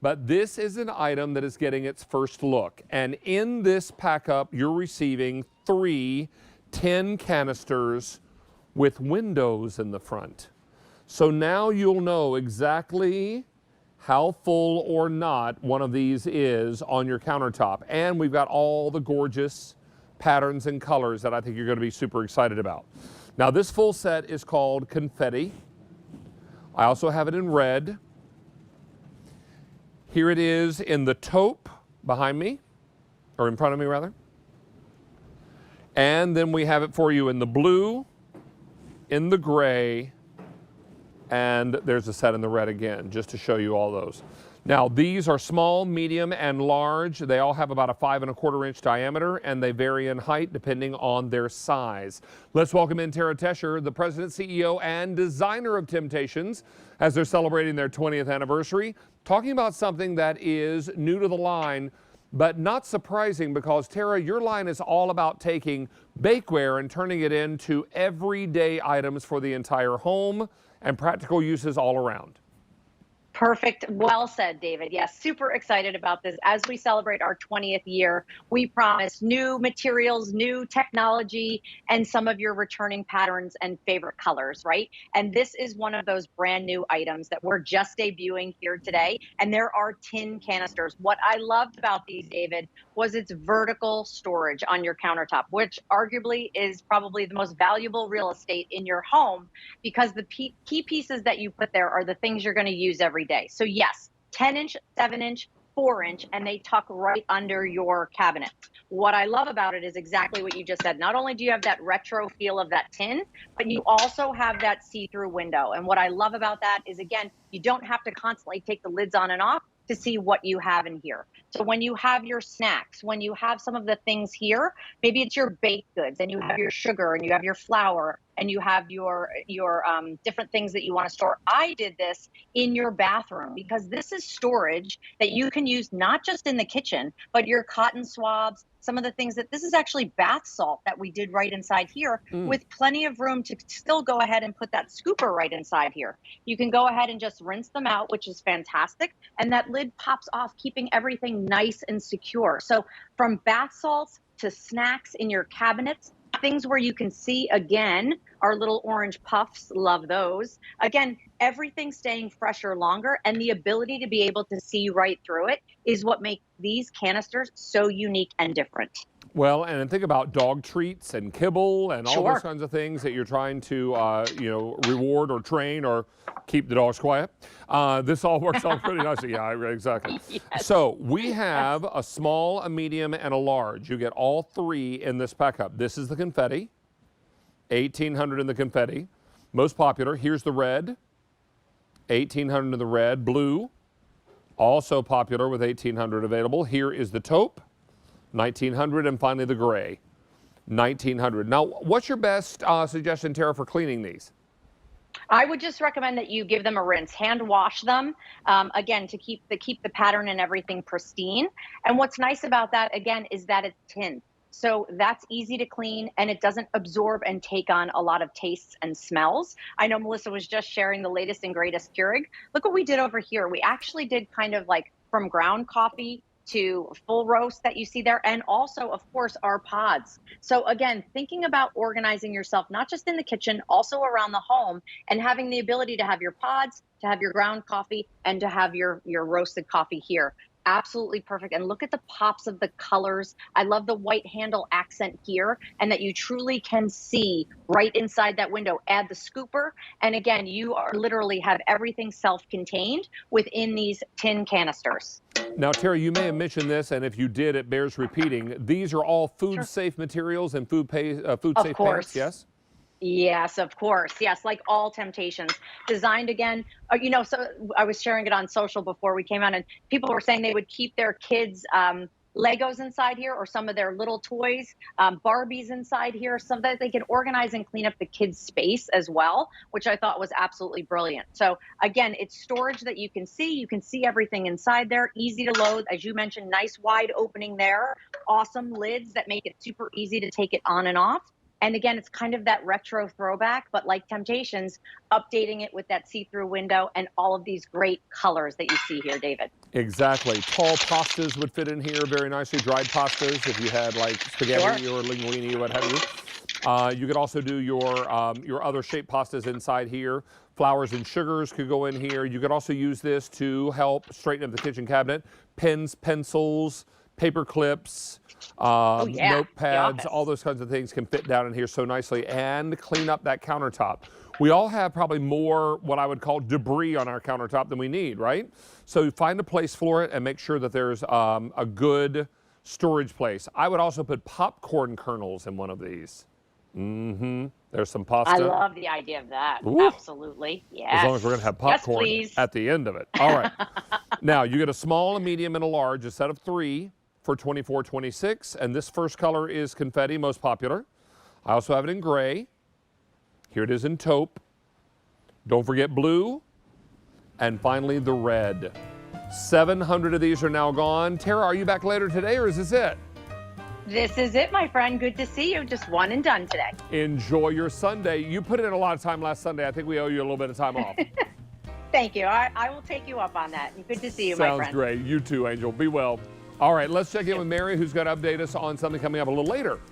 But this is an item that is getting its first look. And in this pack up, you're receiving 3 10 canisters with windows in the front. So now you'll know exactly how full or not one of these is on your countertop. And we've got all the gorgeous patterns and colors that I think you're going to be super excited about. Now this full set is called Confetti. I also have it in red. Here it is in the taupe behind me, or in front of me rather. And then we have it for you in the blue, in the gray, and there's a set in the red again, just to show you all those. Now, these are small, medium, and large. They all have about a 5 1/4 inch diameter, and they vary in height depending on their size. Let's welcome in Tara Tescher, the president, CEO, and designer of Temp-tations, as they're celebrating their 20th anniversary, talking about something that is new to the line, but not surprising because, Tara, your line is all about taking bakeware and turning it into everyday items for the entire home and practical uses all around. Perfect. Well said, David. Yes, super excited about this. As we celebrate our 20th year, we promise new materials, new technology, and some of your returning patterns and favorite colors, right? And this is one of those brand new items that we're just debuting here today. And there are tin canisters. What I loved about these, David, was its vertical storage on your countertop, which arguably is probably the most valuable real estate in your home, because the key pieces that you put there are the things you're going to use every day. So yes, 10-inch, 7-inch, 4-inch, and they tuck right under your cabinet. What I love about it is exactly what you just said. Not only do you have that retro feel of that tin, but you also have that see-through window. And what I love about that is, again, you don't have to constantly take the lids on and off to see what you have in here. So when you have your snacks, when you have some of the things here, maybe it's your baked goods and you have your sugar and you have your flour and you have your different things that you want to store. I did this in your bathroom because this is storage that you can use not just in the kitchen, but your cotton swabs, some of the things that this is actually bath salt that we did right inside here with plenty of room to still go ahead and put that scooper right inside here. You can go ahead and just rinse them out, which is fantastic. And that lid pops off, keeping everything nice and secure. So from bath salts to snacks in your cabinets, things where you can see, again, our little orange puffs, love those. Again, everything staying fresher longer, and the ability to be able to see right through it is what makes these canisters so unique and different. Well, and think about dog treats and kibble and all those kinds of things that you're trying to, reward or train or keep the dogs quiet. This all works out pretty nicely. Yeah, exactly. Yes. So we have a small, a medium, and a large. You get all 3 in this pack up. This is the confetti, 1,800 in the confetti. Most popular. Here's the red, 1,800 in the red. Blue, also popular with 1,800 available. Here is the taupe, 1,900, and finally the gray, 1,900. Now, what's your best suggestion, Tara, for cleaning these? I would just recommend that you give them a rinse, hand wash them, again, to keep the pattern and everything pristine. And what's nice about that, again, is that it's tin. So that's easy to clean, and it doesn't absorb and take on a lot of tastes and smells. I know Melissa was just sharing the latest and greatest Keurig. Look what we did over here. We actually did kind of like from ground coffee to full roast that you see there, and also, of course, our pods. So again, thinking about organizing yourself, not just in the kitchen, also around the home, and having the ability to have your pods, to have your ground coffee, and to have your roasted coffee here. Absolutely perfect. And look at the pops of the colors. I love the white handle accent here, and that you truly can see right inside that window. Add the scooper, and again, you are literally have everything self-contained within these tin canisters. Now, Terry, you may have mentioned this, and if you did, it bears repeating. These are all food-safe materials and food-safe pants, yes? Yes, of course. Yes, like all Temp-tations. Designed again, so I was sharing it on social before we came out, and people were saying they would keep their kids' Legos inside here, or some of their little toys, Barbies inside here, so that they can organize and clean up the kids' space as well, which I thought was absolutely brilliant. So again, it's storage that you can see everything inside there, easy to load. As you mentioned, nice wide opening there, awesome lids that make it super easy to take it on and off. And again, it's kind of that retro throwback, but like Temptations, updating it with that see-through window and all of these great colors that you see here, David. Exactly. Tall pastas would fit in here very nicely. Dried pastas, if you had like spaghetti Sure. or linguine or what have you. You could also do your other shaped pastas inside here. Flours and sugars could go in here. You could also use this to help straighten up the kitchen cabinet. Pens, pencils, paper clips, Oh yeah, the notepads, all office. those kinds of things can fit down in here so nicely and clean up that countertop. We all have probably more what I would call debris on our countertop than we need, right? So find a place for it and make sure that there's a good storage place. I would also put popcorn kernels in one of these. There's some I pasta. love the idea of that. Ooh. Absolutely. As long Yes. as we're going to have Yes, popcorn please. at the end of it. All right. Now, you get a small, a medium, and a large, a set of 3 for $24.26. And this first color is confetti, most popular. I also have it in gray. Here it is in taupe. Don't forget blue. And finally, the red. 700 of these are now gone. Tara, are you back later today, or is this it? This is it, my friend. Good to see you. Just one and done today. Enjoy your Sunday. You put in a lot of time last Sunday. I think we owe you a little bit of time off. Thank you. I will take you up on that. Good to see you, my friend. Sounds great. You too, Angel. Be well. All right, let's check in with Mary, who's going to update us on something coming up a little later.